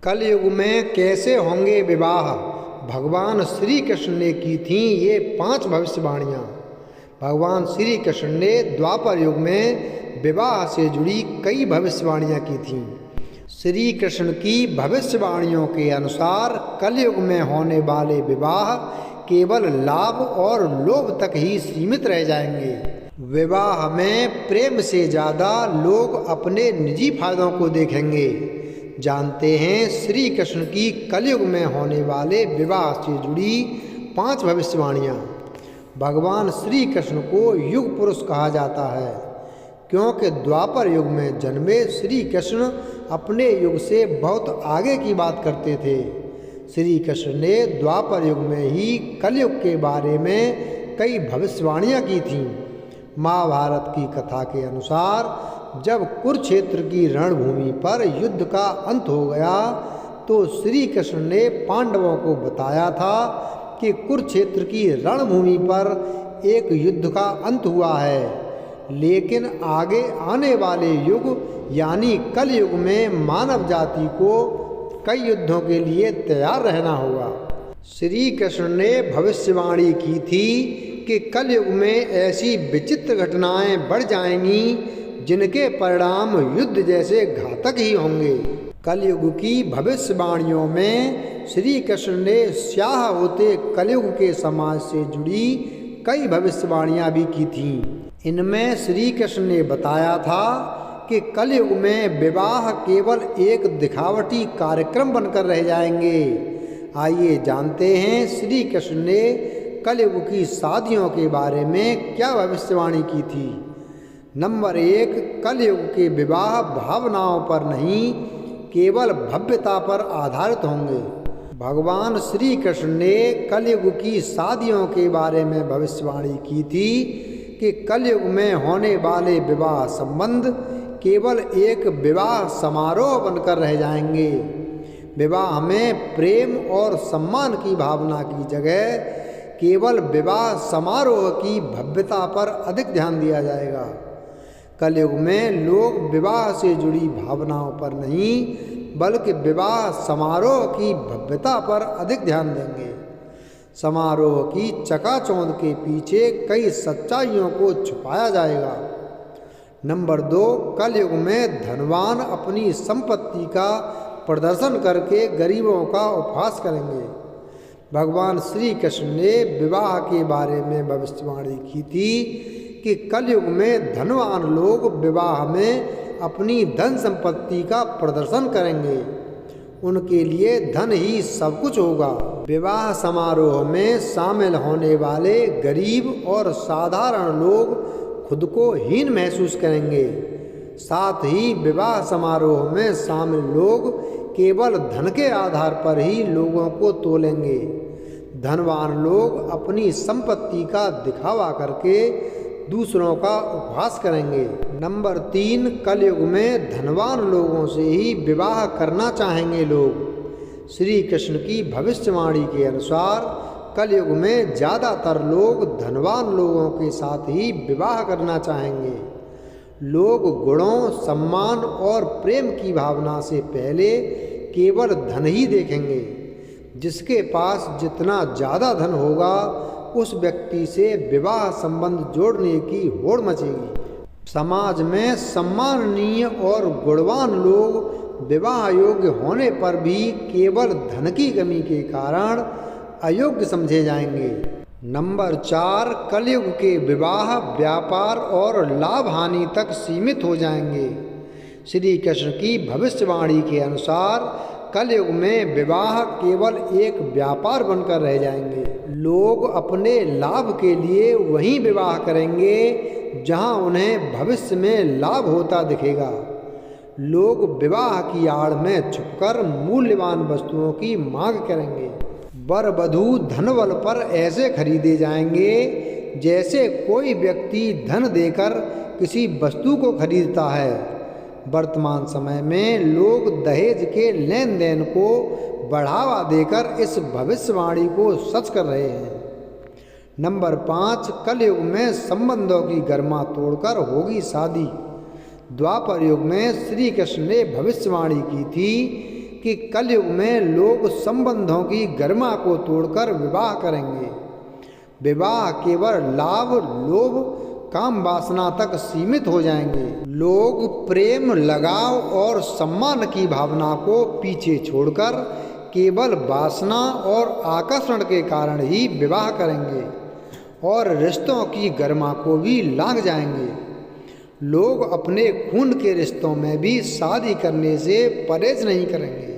कलयुग में कैसे होंगे विवाह, भगवान श्री कृष्ण ने की थी ये 5 भविष्यवाणियाँ। भगवान श्री कृष्ण ने द्वापर युग में विवाह से जुड़ी कई भविष्यवाणियाँ की थीं। श्री कृष्ण की भविष्यवाणियों के अनुसार कलयुग में होने वाले विवाह केवल लाभ और लोभ तक ही सीमित रह जाएंगे। विवाह में प्रेम से ज़्यादा लोग अपने निजी फायदों को देखेंगे। जानते हैं श्री कृष्ण की कलयुग में होने वाले विवाह से जुड़ी 5 भविष्यवाणियाँ। भगवान श्री कृष्ण को युग पुरुष कहा जाता है क्योंकि द्वापर युग में जन्मे श्री कृष्ण अपने युग से बहुत आगे की बात करते थे। श्री कृष्ण ने द्वापर युग में ही कलयुग के बारे में कई भविष्यवाणियाँ की थीं। महाभारत की कथा के अनुसार जब कुरुक्षेत्र की रणभूमि पर युद्ध का अंत हो गया तो श्री कृष्ण ने पांडवों को बताया था कि कुरुक्षेत्र की रणभूमि पर एक युद्ध का अंत हुआ है, लेकिन आगे आने वाले युग यानी कलयुग में मानव जाति को कई युद्धों के लिए तैयार रहना होगा। श्री कृष्ण ने भविष्यवाणी की थी कि कलयुग में ऐसी विचित्र घटनाएं बढ़ जाएंगी जिनके परिणाम युद्ध जैसे घातक ही होंगे। कलयुग की भविष्यवाणियों में श्री कृष्ण ने स्याह होते कलयुग के समाज से जुड़ी कई भविष्यवाणियाँ भी की थीं। इनमें श्री कृष्ण ने बताया था कि कलयुग में विवाह केवल एक दिखावटी कार्यक्रम बनकर रह जाएंगे। आइए जानते हैं श्री कृष्ण ने कलयुग की शादियों के बारे में क्या भविष्यवाणी की थी। नंबर 1, कलयुग के विवाह भावनाओं पर नहीं केवल भव्यता पर आधारित होंगे। भगवान श्री कृष्ण ने कलयुग की शादियों के बारे में भविष्यवाणी की थी कि कलयुग में होने वाले विवाह संबंध केवल एक विवाह समारोह बनकर रह जाएंगे। विवाह में प्रेम और सम्मान की भावना की जगह केवल विवाह समारोह की भव्यता पर अधिक ध्यान दिया जाएगा। कलयुग में लोग विवाह से जुड़ी भावनाओं पर नहीं बल्कि विवाह समारोह की भव्यता पर अधिक ध्यान देंगे। समारोह की चकाचौंध के पीछे कई सच्चाइयों को छुपाया जाएगा। नंबर 2, कलयुग में धनवान अपनी संपत्ति का प्रदर्शन करके गरीबों का उपहास करेंगे। भगवान श्री कृष्ण ने विवाह के बारे में भविष्यवाणी की थी कि कलयुग में धनवान लोग विवाह में अपनी धन संपत्ति का प्रदर्शन करेंगे। उनके लिए धन ही सब कुछ होगा। विवाह समारोह में शामिल होने वाले गरीब और साधारण लोग खुद को हीन महसूस करेंगे। साथ ही विवाह समारोह में शामिल लोग केवल धन के आधार पर ही लोगों को तोलेंगे। धनवान लोग अपनी संपत्ति का दिखावा करके दूसरों का उपहास करेंगे। नंबर 3, कलयुग में धनवान लोगों से ही विवाह करना चाहेंगे लोग। श्री कृष्ण की भविष्यवाणी के अनुसार कलयुग में ज़्यादातर लोग धनवान लोगों के साथ ही विवाह करना चाहेंगे। लोग गुणों, सम्मान और प्रेम की भावना से पहले केवल धन ही देखेंगे। जिसके पास जितना ज़्यादा धन होगा उस व्यक्ति से विवाह संबंध जोड़ने की होड़ मचेगी। समाज में सम्माननीय और गुणवान लोग विवाह योग्य होने पर भी केवल धन की कमी के कारण अयोग्य समझे जाएंगे। नंबर 4, कलयुग के विवाह व्यापार और लाभ हानि तक सीमित हो जाएंगे। श्री कृष्ण की भविष्यवाणी के अनुसार कलयुग में विवाह केवल एक व्यापार बनकर रह जाएंगे। लोग अपने लाभ के लिए वहीं विवाह करेंगे जहां उन्हें भविष्य में लाभ होता दिखेगा। लोग विवाह की आड़ में छुपकर मूल्यवान वस्तुओं की मांग करेंगे। वर वधू धन बल पर ऐसे खरीदे जाएंगे जैसे कोई व्यक्ति धन देकर किसी वस्तु को खरीदता है। वर्तमान समय में लोग दहेज के लेन देन को बढ़ावा देकर इस भविष्यवाणी को सच कर रहे हैं। नंबर 5, कलयुग में संबंधों की गरिमा तोड़कर होगी शादी। द्वापर युग में श्री कृष्ण ने भविष्यवाणी की थी कि कलयुग में लोग संबंधों की गरिमा को तोड़कर विवाह करेंगे। विवाह केवल लाभ, लोभ, काम वासना तक सीमित हो जाएंगे। लोग प्रेम, लगाव और सम्मान की भावना को पीछे छोड़कर केवल वासना और आकर्षण के कारण ही विवाह करेंगे और रिश्तों की गरिमा को भी लांघ जाएंगे। लोग अपने खून के रिश्तों में भी शादी करने से परहेज नहीं करेंगे।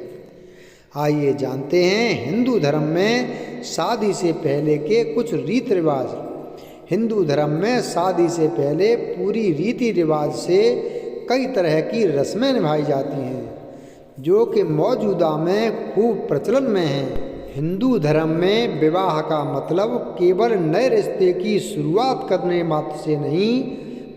आइए जानते हैं हिंदू धर्म में शादी से पहले के कुछ रीति रिवाज। हिंदू धर्म में शादी से पहले पूरी रीति रिवाज से कई तरह की रस्में निभाई जाती हैं जो कि मौजूदा में खूब प्रचलन में हैं। हिंदू धर्म में विवाह का मतलब केवल नए रिश्ते की शुरुआत करने मात्र से नहीं,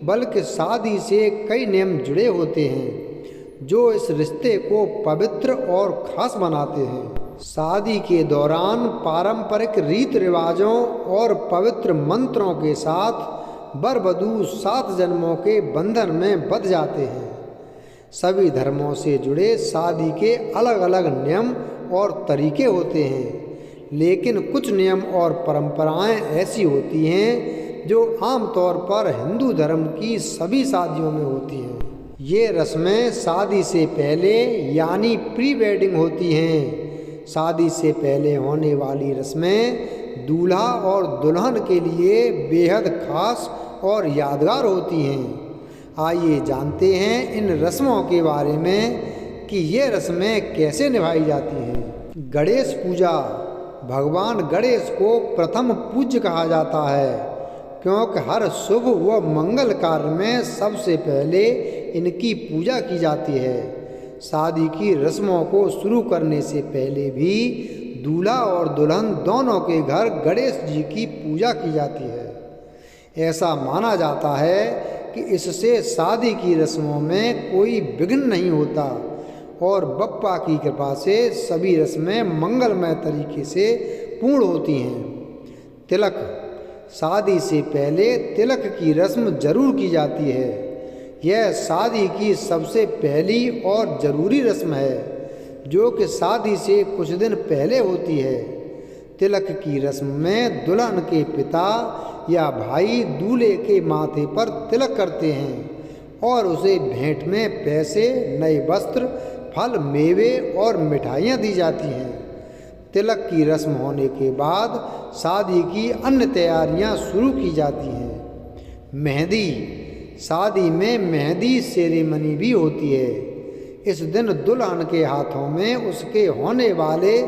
बल्कि शादी से कई नियम जुड़े होते हैं जो इस रिश्ते को पवित्र और खास बनाते हैं। शादी के दौरान पारंपरिक रीति रिवाजों और पवित्र मंत्रों के साथ वर वधू 7 जन्मों के बंधन में बंध जाते हैं। सभी धर्मों से जुड़े शादी के अलग अलग नियम और तरीके होते हैं, लेकिन कुछ नियम और परंपराएं ऐसी होती हैं जो आमतौर पर हिंदू धर्म की सभी शादियों में होती हैं। ये रस्में शादी से पहले यानी प्री वेडिंग होती हैं। शादी से पहले होने वाली रस्में दूल्हा और दुल्हन के लिए बेहद खास और यादगार होती हैं। आइए जानते हैं इन रस्मों के बारे में कि ये रस्में कैसे निभाई जाती हैं। गणेश पूजा। भगवान गणेश को प्रथम पूज्य कहा जाता है क्योंकि हर शुभ व मंगल कार्य में सबसे पहले इनकी पूजा की जाती है। शादी की रस्मों को शुरू करने से पहले भी दूल्हा और दुल्हन दोनों के घर गणेश जी की पूजा की जाती है। ऐसा माना जाता है कि इससे शादी की रस्मों में कोई विघ्न नहीं होता और बप्पा की कृपा से सभी रस्में मंगलमय तरीके से पूर्ण होती हैं। तिलक। शादी से पहले तिलक की रस्म जरूर की जाती है। यह शादी की सबसे पहली और ज़रूरी रस्म है जो कि शादी से कुछ दिन पहले होती है। तिलक की रस्म में दुल्हन के पिता या भाई दूल्हे के माथे पर तिलक करते हैं और उसे भेंट में पैसे, नए वस्त्र, फल, मेवे और मिठाइयाँ दी जाती हैं। तिलक की रस्म होने के बाद शादी की अन्य तैयारियां शुरू की जाती हैं। मेहंदी। शादी में मेहंदी सेरेमनी भी होती है। इस दिन दुल्हन के हाथों में उसके होने वाले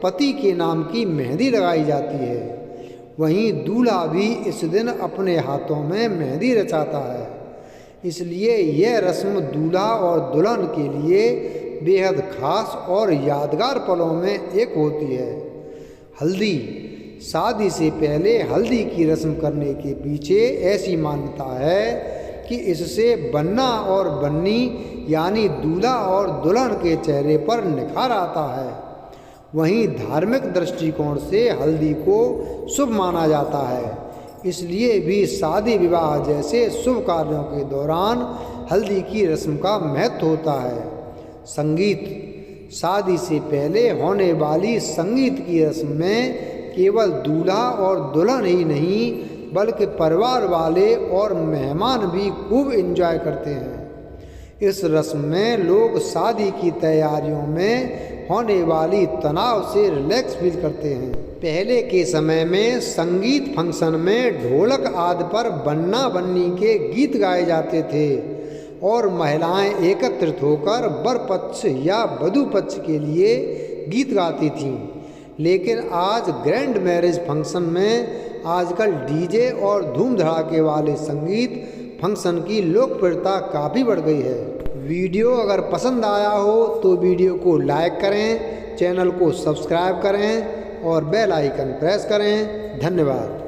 पति के नाम की मेहंदी लगाई जाती है। वहीं दूल्हा भी इस दिन अपने हाथों में मेहंदी रचाता है। इसलिए यह रस्म दूल्हा और दुल्हन के लिए बेहद खास और यादगार पलों में एक होती है। हल्दी। शादी से पहले हल्दी की रस्म करने के पीछे ऐसी मान्यता है कि इससे बन्ना और बन्नी यानी दूल्हा और दुल्हन के चेहरे पर निखार आता है। वहीं धार्मिक दृष्टिकोण से हल्दी को शुभ माना जाता है, इसलिए भी शादी विवाह जैसे शुभ कार्यों के दौरान हल्दी की रस्म का महत्व होता है। संगीत। शादी से पहले होने वाली संगीत की रस्म में केवल दूल्हा और दुल्हन ही नहीं बल्कि परिवार वाले और मेहमान भी खूब एंजॉय करते हैं। इस रस्म में लोग शादी की तैयारियों में होने वाली तनाव से रिलैक्स फील करते हैं। पहले के समय में संगीत फंक्शन में ढोलक आदि पर बन्ना बन्नी के गीत गाए जाते थे और महिलाएं एकत्रित होकर वर पक्ष या वधू पक्ष के लिए गीत गाती थीं। लेकिन आज ग्रैंड मैरिज फंक्शन में आजकल डीजे और धूम धड़ाके वाले संगीत फंक्शन की लोकप्रियता काफ़ी बढ़ गई है। वीडियो अगर पसंद आया हो तो वीडियो को लाइक करें, चैनल को सब्सक्राइब करें और बेल आइकन प्रेस करें। धन्यवाद।